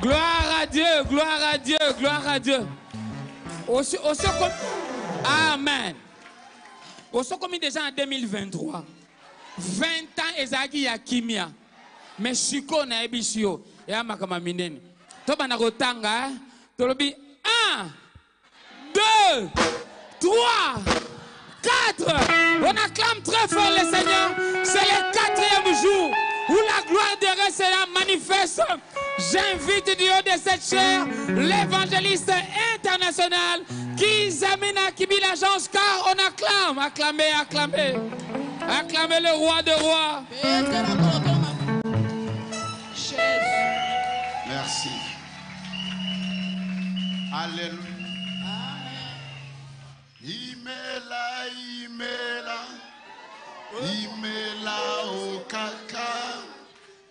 Gloire à Dieu, gloire à Dieu, gloire à Dieu. Amen. Au comme déjà en 2023. 20 ans ezaki ya kimia. Mais chiko na ebisio. Ya makama minene. To bana kotanga, tolobi 1 2 3 4. On acclame très fort le Seigneur. C'est le 4e jour où la gloire de Dieu sera manifeste. J'invite du haut de cette chair l'évangéliste international Kizamina Kibi l'agence, car on acclame, acclamez, acclamez. Acclamez le roi de rois. Merci. Alléluia. Imela, imela, imela okaka,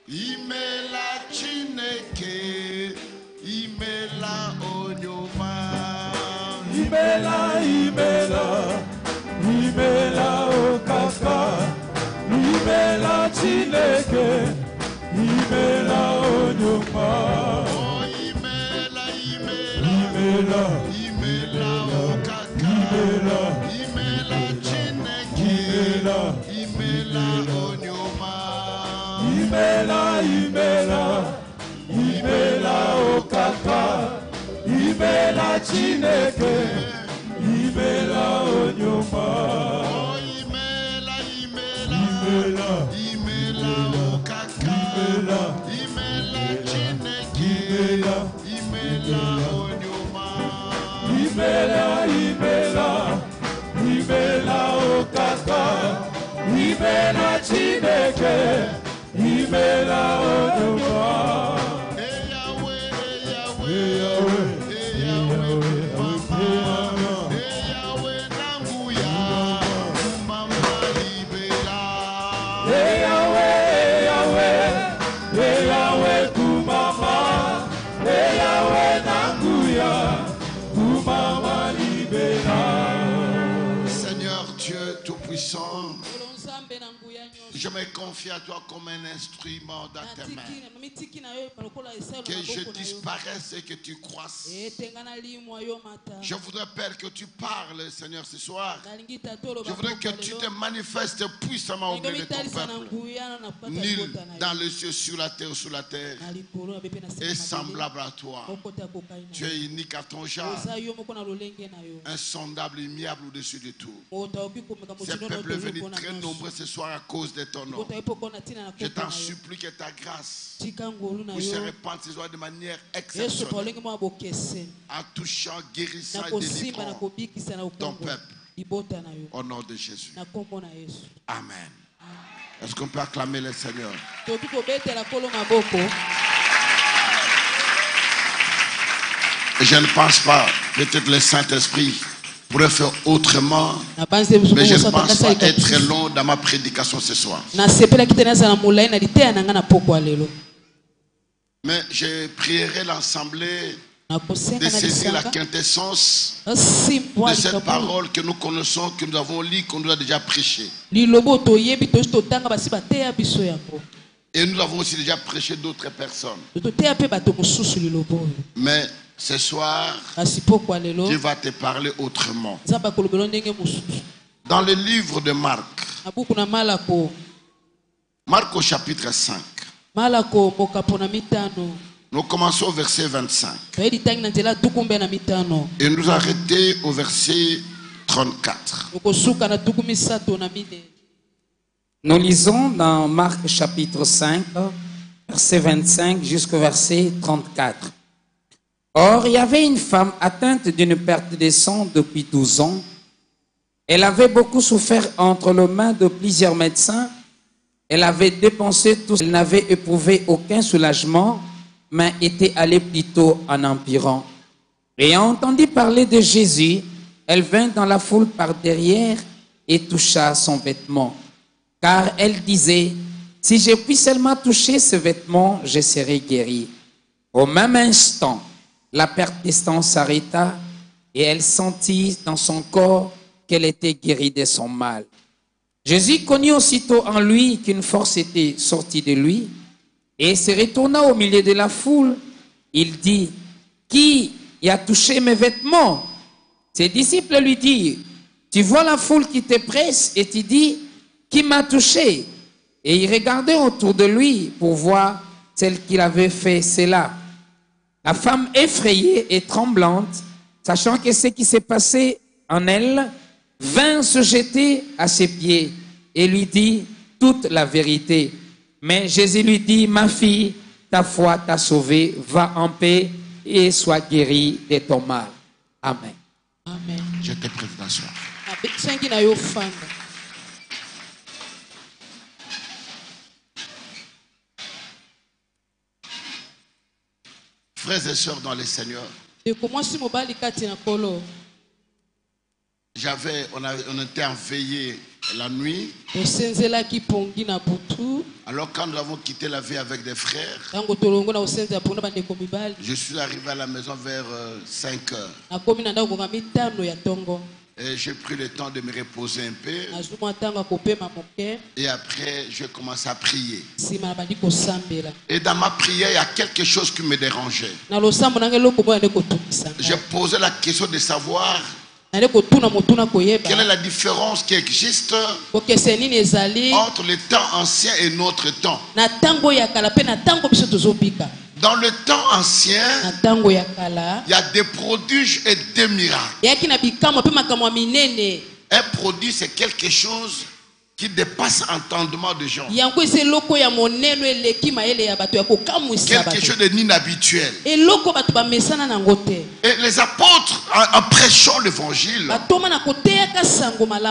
imela chineke, imela onyoma. Imela, imela, imela okaka, imela chineke, imela onyoma. Oh, imela, imela, Imela, imela okaka, imela chineke, imela onyoma. imela, imela, imela okaka, imela chineke, imela onyoma. Oh, imela, imela, Imela, imela okaka, imela chineke, imela onyoma. imela, imela, imela okaka, imela chineke, imela onyoma. Hey Yahweh, Hey Yahweh, hey Yahweh, hey Yahweh, hey Yahweh, Nanguya, Mama libera. Hey Yahweh, Yahweh, hey Yahweh kumama, hey Yahweh nanguya, kumama libera. Seigneur Dieu Tout-Puissant, je me confie à toi comme un instrument dans tes mains. Que je disparaisse et que tu croisses. Je voudrais, Père, que tu parles, Seigneur, ce soir. Je voudrais que tu te manifestes puissamment au milieu de ton peuple. Nul dans le ciel, sur la terre ou sous la terre est semblable à toi. Tu es unique à ton genre, insondable, immuable au-dessus de tout. Ce peuple est venu très nombreux ce soir à cause de ton nom. Je t'en supplie que ta grâce puisse se répandre ce soir de manière exceptionnelle, en touchant, guérissant et délivrant ton peuple. Au nom de Jésus. Amen. Est-ce qu'on peut acclamer le Seigneur? Je ne pense pas, peut-être le Saint-Esprit pourrait faire autrement, mais je ne pense pas être long dans ma prédication ce soir. Mais je prierai l'assemblée de saisir la quintessence de cette parole que nous connaissons, que nous avons lue, qu'on nous a déjà prêché. Et nous avons aussi déjà prêché d'autres personnes. Mais ce soir, Dieu va te parler autrement. Dans le livre de Marc, Marc au chapitre 5, nous commençons au verset 25 et nous arrêtons au verset 34. Nous lisons dans Marc chapitre 5, verset 25 jusqu'au verset 34. Or, il y avait une femme atteinte d'une perte de sang depuis 12 ans. Elle avait beaucoup souffert entre les mains de plusieurs médecins. Elle avait dépensé tout. Elle n'avait éprouvé aucun soulagement, mais était allée plutôt en empirant. Ayant entendu parler de Jésus, elle vint dans la foule par derrière et toucha son vêtement. Car elle disait, si je puis seulement toucher ce vêtement, je serai guérie. Au même instant, la perte de sang s'arrêta et elle sentit dans son corps qu'elle était guérie de son mal. Jésus connut aussitôt en lui qu'une force était sortie de lui et se retourna au milieu de la foule il dit, qui a touché mes vêtements? Ses disciples lui disent, tu vois la foule qui te presse et tu dis, qui m'a touché? Et il regardait autour de lui pour voir celle qui avait fait cela. La femme effrayée et tremblante, sachant que ce qui s'est passé en elle, vint se jeter à ses pieds et lui dit toute la vérité. Mais Jésus lui dit, ma fille, ta foi t'a sauvée, va en paix et sois guérie de ton mal. Amen. Amen. Je te prie d'asseoir. Frères et sœurs dans le Seigneur, on était en veillée la nuit. Alors quand nous avons quitté la veille avec des frères, je suis arrivé à la maison vers 5 heures. Et j'ai pris le temps de me reposer un peu. Et après, je commence à prier. Et dans ma prière, il y a quelque chose qui me dérangeait. J'ai posé la question de savoir quelle est la différence qui existe entre le temps ancien et notre temps. Dans le temps ancien, il y a des prodiges et des miracles. Un prodige, c'est quelque chose qui dépasse l'entendement des gens. Quelque chose d'inhabituel. Et les apôtres, en prêchant l'évangile,